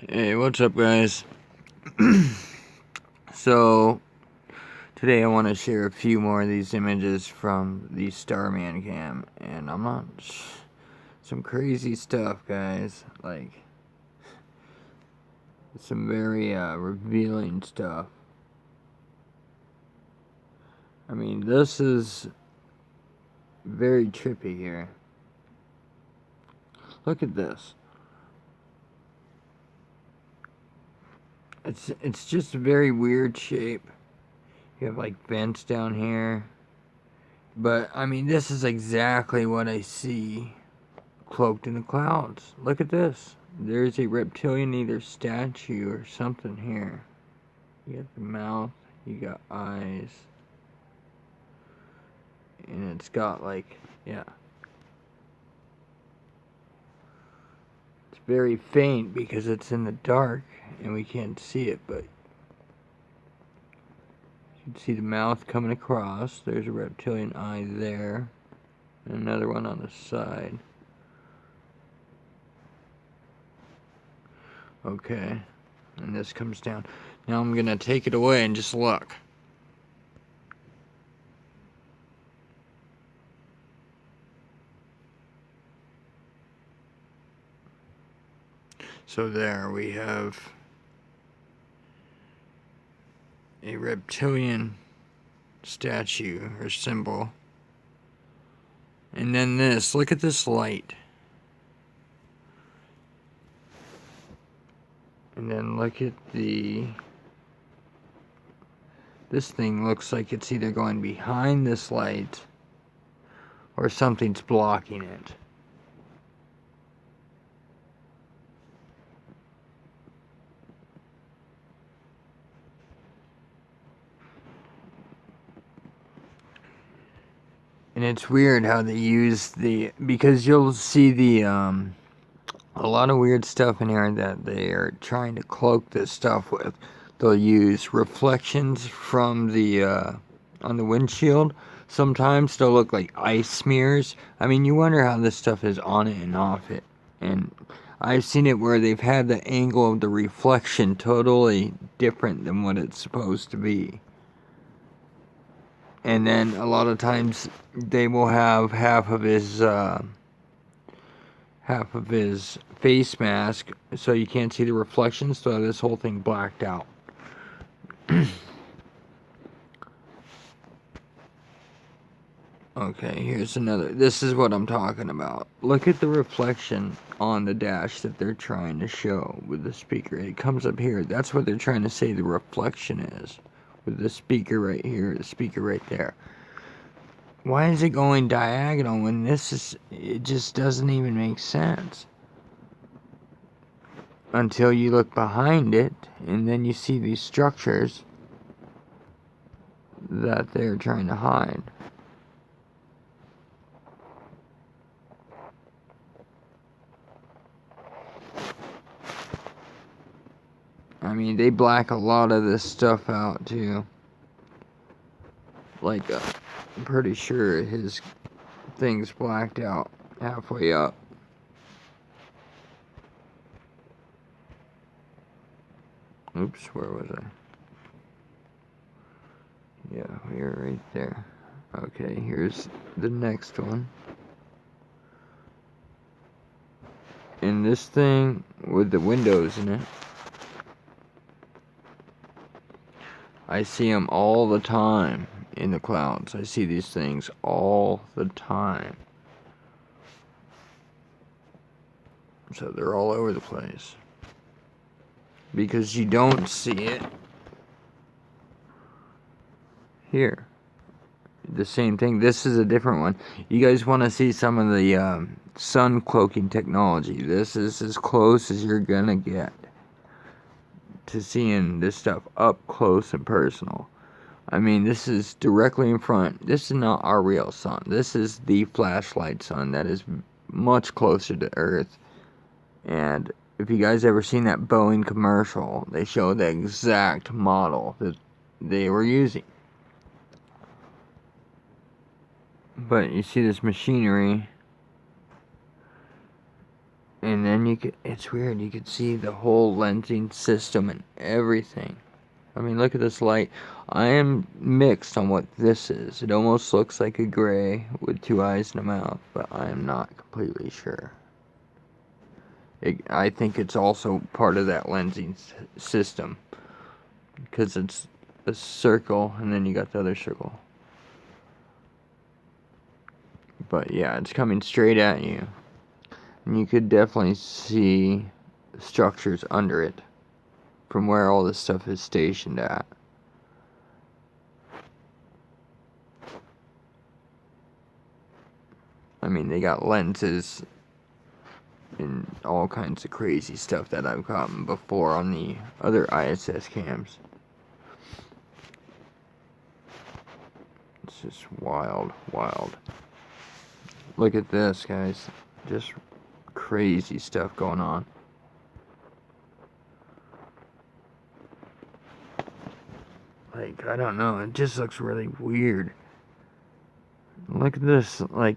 Hey, what's up, guys? So, today I want to share a few more of these images from the Starman cam, and I'm not. Some crazy stuff, guys. Like, some very revealing stuff. I mean, this is very trippy here. Look at this. It's just a very weird shape. You have like vents down here. But, I mean, this is exactly what I see cloaked in the clouds. Look at this. There's a reptilian either statue or something here. You got the mouth, you got eyes, and it's got like, yeah. It's very faint because it's in the dark and we can't see it, but you can see the mouth coming across. There's a reptilian eye there, and another one on the side. Okay, and this comes down. Now I'm gonna take it away and just look. So there we have a reptilian statue or symbol. And then this, look at this light. And then look at this thing looks like it's either going behind this light or something's blocking it. And it's weird how they use because you'll see a lot of weird stuff in here that they are trying to cloak this stuff with. They'll use reflections from on the windshield. Sometimes they'll look like ice smears. I mean, you wonder how this stuff is on it and off it. And I've seen it where they've had the angle of the reflection totally different than what it's supposed to be. And then a lot of times they will have half of his face mask so you can't see the reflections, so this whole thing blacked out. Okay, here's another. This is what I'm talking about. Look at the reflection on the dash that they're trying to show with the speaker. It comes up here. That's what they're trying to say the reflection is. With the speaker right here, the speaker right there. Why is it going diagonal when it just doesn't even make sense? Until you look behind it, and then you see these structures that they're trying to hide. I mean, they black a lot of this stuff out, too. Like, I'm pretty sure his thing's blacked out halfway up. Oops, where was I? Yeah, we are right there. Okay, here's the next one. And this thing with the windows in it, I see them all the time in the clouds. I see these things all the time. So they're all over the place. Because you don't see it here. The same thing. This is a different one. You guys want to see some of the sun cloaking technology. This is as close as you're gonna get to seeing this stuff up close and personal. I mean, this is directly in front. This is not our real sun. This is the flashlight sun that is much closer to Earth. And if you guys ever seen that Boeing commercial, they show the exact model that they were using. But you see this machinery And then it's weird, you could see the whole lensing system and everything. I mean, look at this light. I am mixed on what this is. It almost looks like a gray with two eyes and a mouth, but I am not completely sure. I think it's also part of that lensing system, because it's a circle and then you got the other circle. But yeah, it's coming straight at you. And you could definitely see the structures under it from where all this stuff is stationed at. I mean, they got lenses and all kinds of crazy stuff that I've gotten before on the other ISS cams. It's just wild, wild. Look at this, guys. Just crazy stuff going on. Like, I don't know, it just looks really weird. Look at this, like,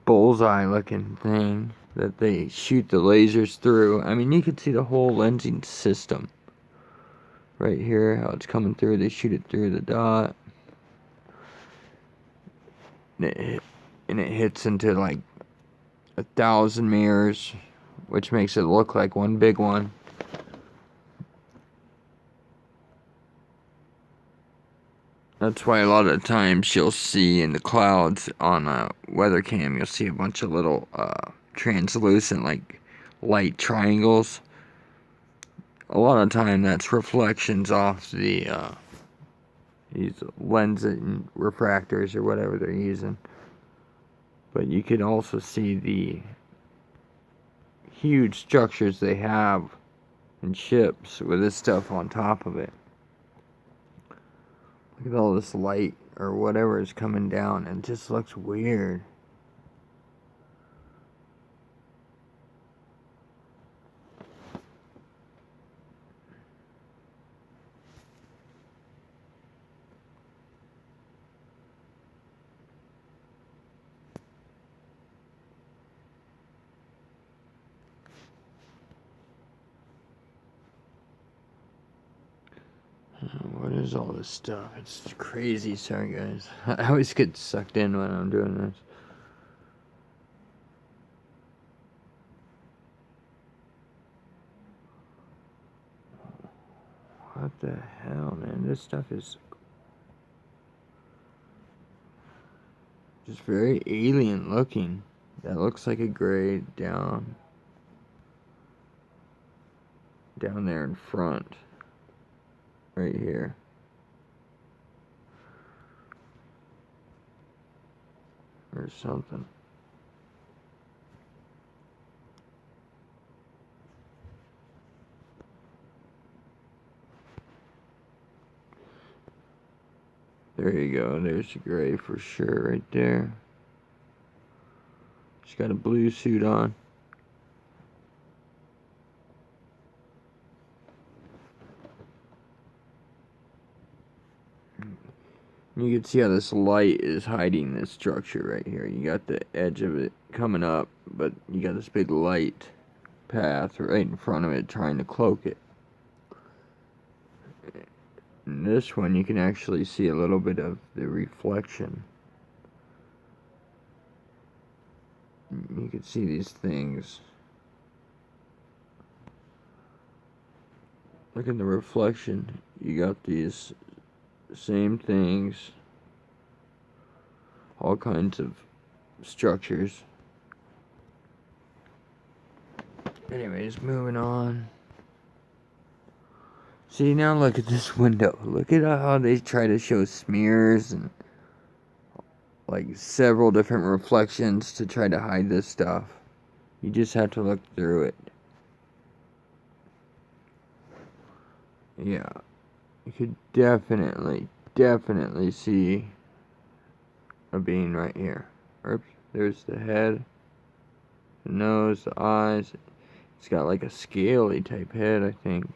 bullseye looking thing that they shoot the lasers through. I mean, you could see the whole lensing system right here, how it's coming through. They shoot it through the dot, and it hits into like 1,000 mirrors, which makes it look like one big one. That's why a lot of times you'll see in the clouds on a weather cam, you'll see a bunch of little translucent, like, light triangles. A lot of time that's reflections off the these lens and refractors or whatever they're using. But you can also see the huge structures they have in ships with this stuff on top of it. Look at all this light or whatever is coming down, and it just looks weird. What is all this stuff? It's crazy. Sorry, guys. I always get sucked in when I'm doing this. What the hell, man? This stuff is just very alien looking. That looks like a gray down there in front. Right here. Or something. There you go. There's the gray for sure right there. She's got a blue suit on. You can see how this light is hiding this structure right here. You got the edge of it coming up, but you got this big light path right in front of it trying to cloak it. In this one, you can actually see a little bit of the reflection. You can see these things. Look at the reflection. You got these same things. All kinds of structures. Anyways, moving on. See, now look at this window. Look at how they try to show smears and like several different reflections to try to hide this stuff. You just have to look through it. Yeah, you could definitely see a being right here. Oops, there's the head, the nose, the eyes. It's got like a scaly type head, I think.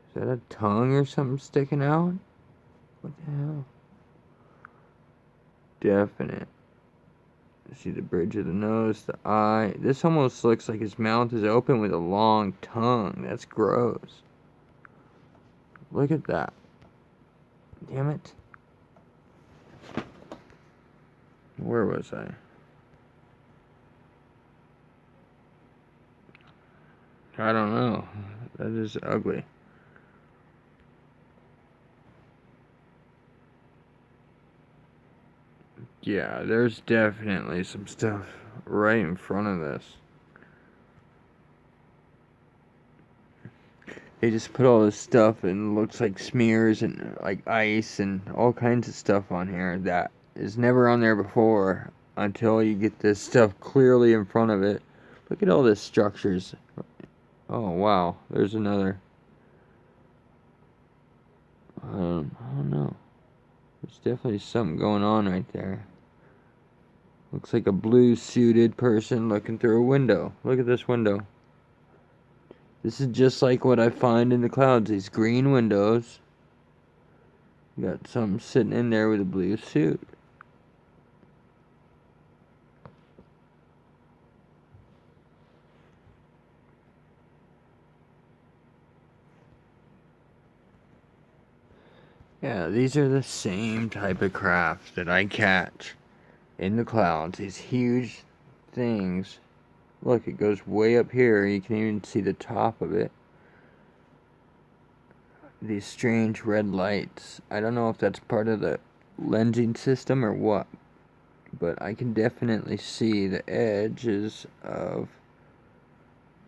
Is that a tongue or something sticking out? What the hell? Definite See the bridge of the nose, the eye. This almost looks like his mouth is open with a long tongue. That's gross. Look at that. Damn it. Where was I? I don't know. That is ugly. Yeah, there's definitely some stuff right in front of this. They just put all this stuff and looks like smears and like ice and all kinds of stuff on here that is never on there before until you get this stuff clearly in front of it. Look at all this structures. Oh wow, there's another. I don't know. There's definitely something going on right there. Looks like a blue suited person looking through a window. Look at this window. This is just like what I find in the clouds. These green windows. You got something sitting in there with a blue suit. Yeah, these are the same type of craft that I catch in the clouds. These huge things. Look, it goes way up here. You can even see the top of it. These strange red lights. I don't know if that's part of the lensing system or what, but I can definitely see the edges of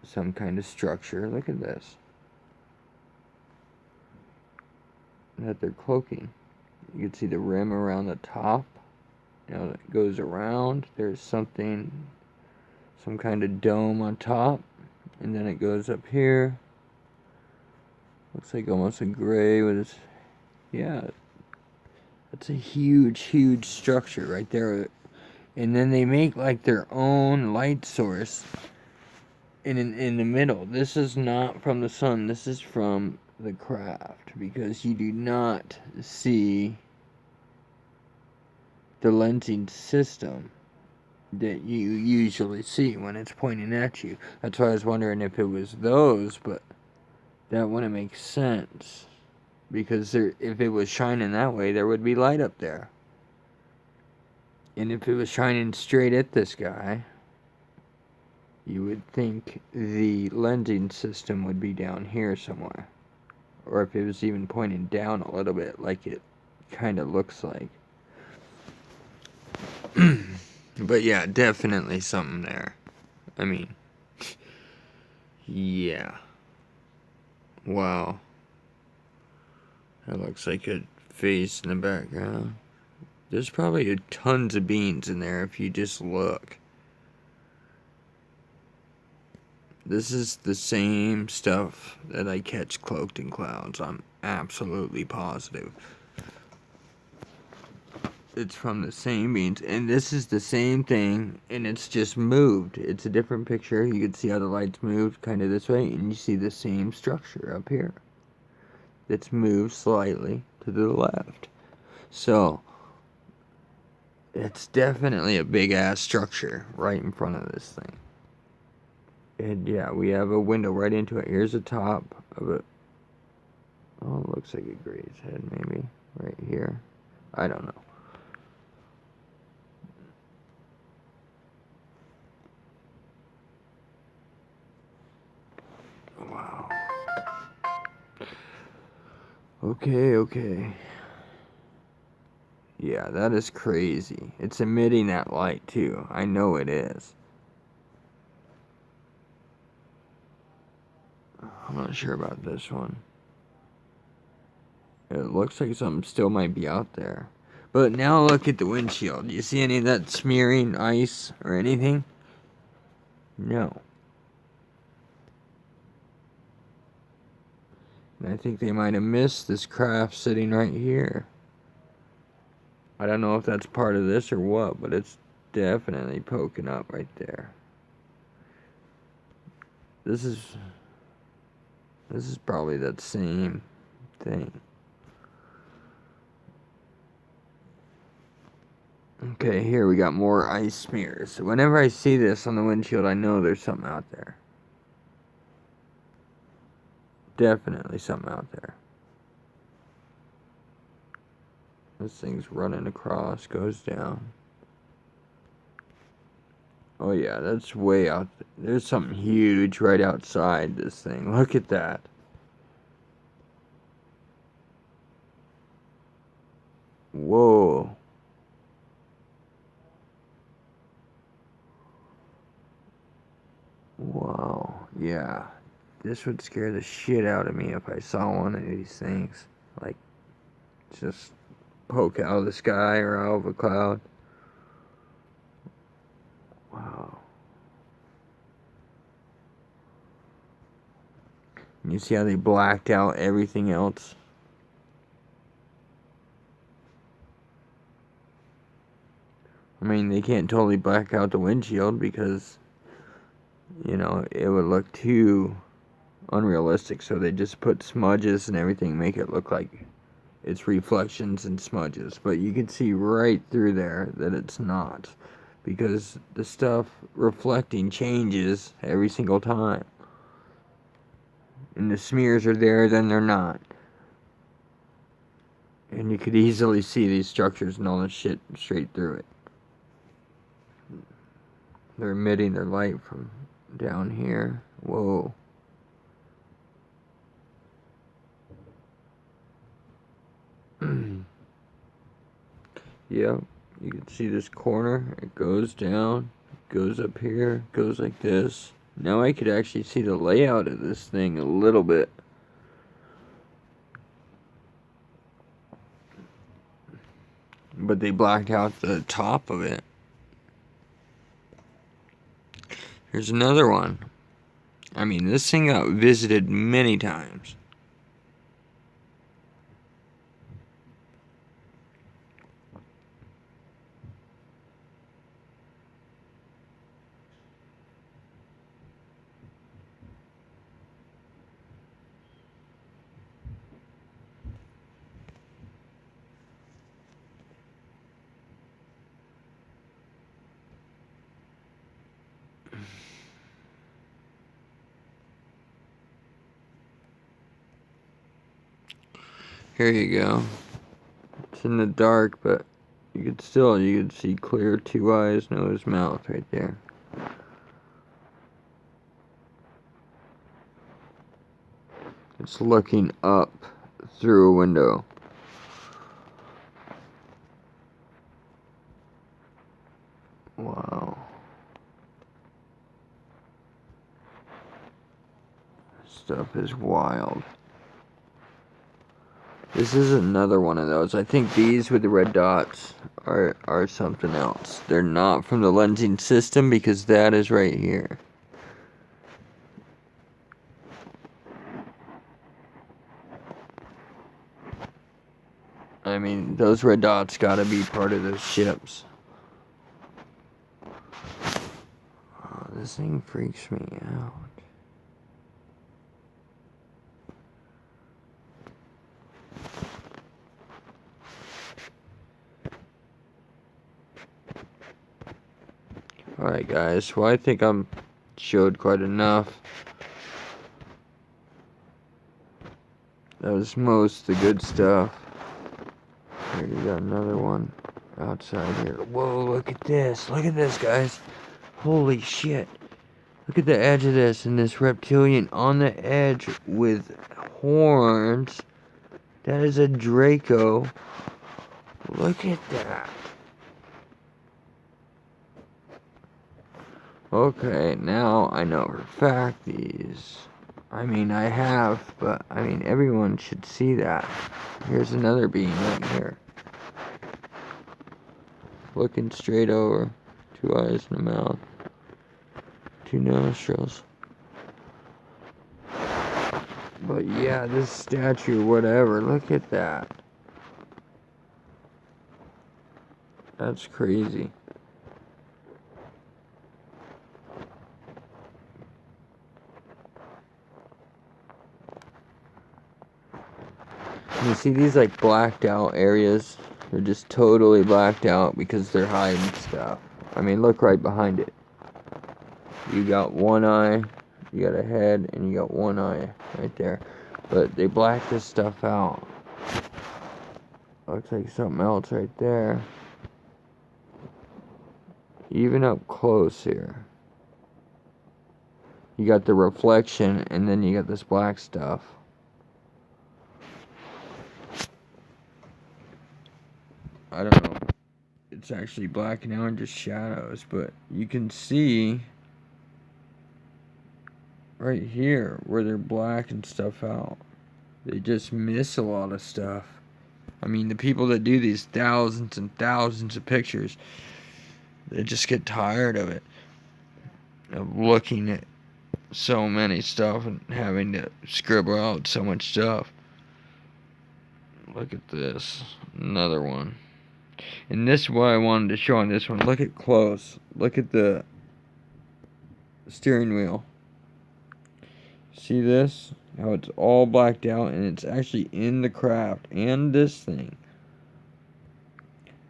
some kind of structure. Look at this. That they're cloaking. You can see the rim around the top. You know, it goes around. There's something, some kind of dome on top, and then it goes up here. Looks like almost a gray with this. Yeah, that's a huge, huge structure right there. And then they make like their own light source in the middle. This is not from the sun. This is from the craft, because you do not see the lensing system that you usually see when it's pointing at you. That's why I was wondering if it was those, but that wouldn't make sense, because if it was shining that way, there would be light up there. And if it was shining straight at this guy, you would think the lensing system would be down here somewhere. Or if it was even pointing down a little bit, like it kind of looks like. But yeah, definitely something there. I mean, yeah. Wow. That looks like a face in the background. There's probably tons of beans in there if you just look. This is the same stuff that I catch cloaked in clouds. I'm absolutely positive. It's from the same beans, and this is the same thing, and it's just moved. It's a different picture. You can see how the lights moved kind of this way, and you see the same structure up here. It's moved slightly to the left. So it's definitely a big ass structure right in front of this thing. And yeah, we have a window right into it. Here's the top of it. Oh, it looks like a grave's head, maybe. Right here. I don't know. Wow. Okay. Yeah, that is crazy. It's emitting that light, too. I know it is. I'm not sure about this one. It looks like something still might be out there. But now look at the windshield. Do you see any of that smearing ice or anything? No. And I think they might have missed this craft sitting right here. I don't know if that's part of this or what, but it's definitely poking up right there. This is probably that same thing. Okay, here we got more ice smears. Whenever I see this on the windshield, I know there's something out there. Definitely something out there. This thing's running across, goes down. Oh yeah, that's way out there. There's something huge right outside this thing. Look at that. Whoa. Wow. Yeah. This would scare the shit out of me if I saw one of these things. Like, just poke out of the sky or out of a cloud. Wow. You see how they blacked out everything else? I mean, they can't totally black out the windshield because, you know, it would look too unrealistic. So they just put smudges and everything, make it look like it's reflections and smudges. But you can see right through there that it's not, because the stuff reflecting changes every single time. And the smears are there, then they're not. And you could easily see these structures and all this shit straight through it. They're emitting their light from down here. Whoa. Yep, you can see this corner. It goes down, goes up here, goes like this. Now I could actually see the layout of this thing a little bit. But they blacked out the top of it. Here's another one. I mean, this thing got visited many times. Here you go. It's in the dark, but you could see clear 2 eyes, nose, mouth right there. It's looking up through a window. Wow. Stuff is wild. This is another one of those. I think these with the red dots are something else. They're not from the lensing system, because that is right here. I mean, those red dots gotta be part of those ships. Oh, this thing freaks me out. Alright guys, well I think I'm showed quite enough. That was most of the good stuff. Here you got another one outside here. Whoa, look at this. Look at this, guys. Holy shit. Look at the edge of this, and this reptilian on the edge with horns. That is a draco. Look at that. Okay, now I know for a fact these. I mean, I have, but I mean, everyone should see that. Here's another beam right here. Looking straight over. 2 eyes and a mouth. 2 nostrils. But yeah, this statue, whatever, look at that. That's crazy. You see these like blacked out areas They're just totally blacked out because they're hiding stuff. I mean, look right behind it. You got one eye, you got a head, and you got one eye right there. But they blacked this stuff out. Looks like something else right there. Even up close here. You got the reflection, and then you got this black stuff. I don't know. It's actually black now and just shadows, but you can see right here where they're blacking stuff out. They just miss a lot of stuff. I mean, the people that do these thousands and thousands of pictures, they just get tired of it. Of looking at so many stuff and having to scribble out so much stuff. Look at this. Another one. And this is what I wanted to show on this one. Look at close. Look at the steering wheel. See this? How it's all blacked out and it's actually in the craft and this thing.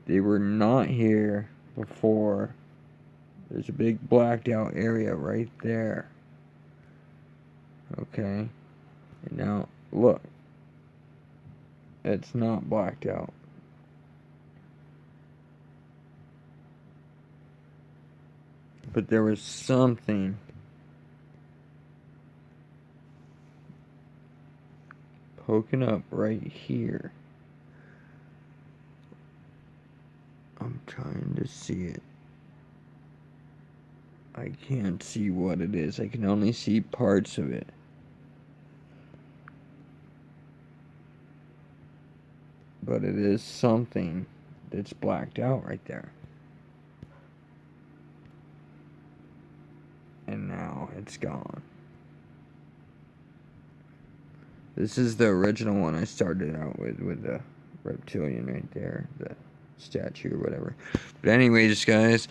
They were not here before. There's a big blacked out area right there. Okay. And now, look. It's not blacked out. But there was something poking up right here. I'm trying to see it. I can't see what it is. I can only see parts of it. But it is something that's blacked out right there. And now it's gone. This is the original one I started out with the reptilian right there, the statue or whatever. But anyways, guys,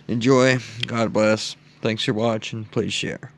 enjoy. God bless. Thanks for watching. Please share.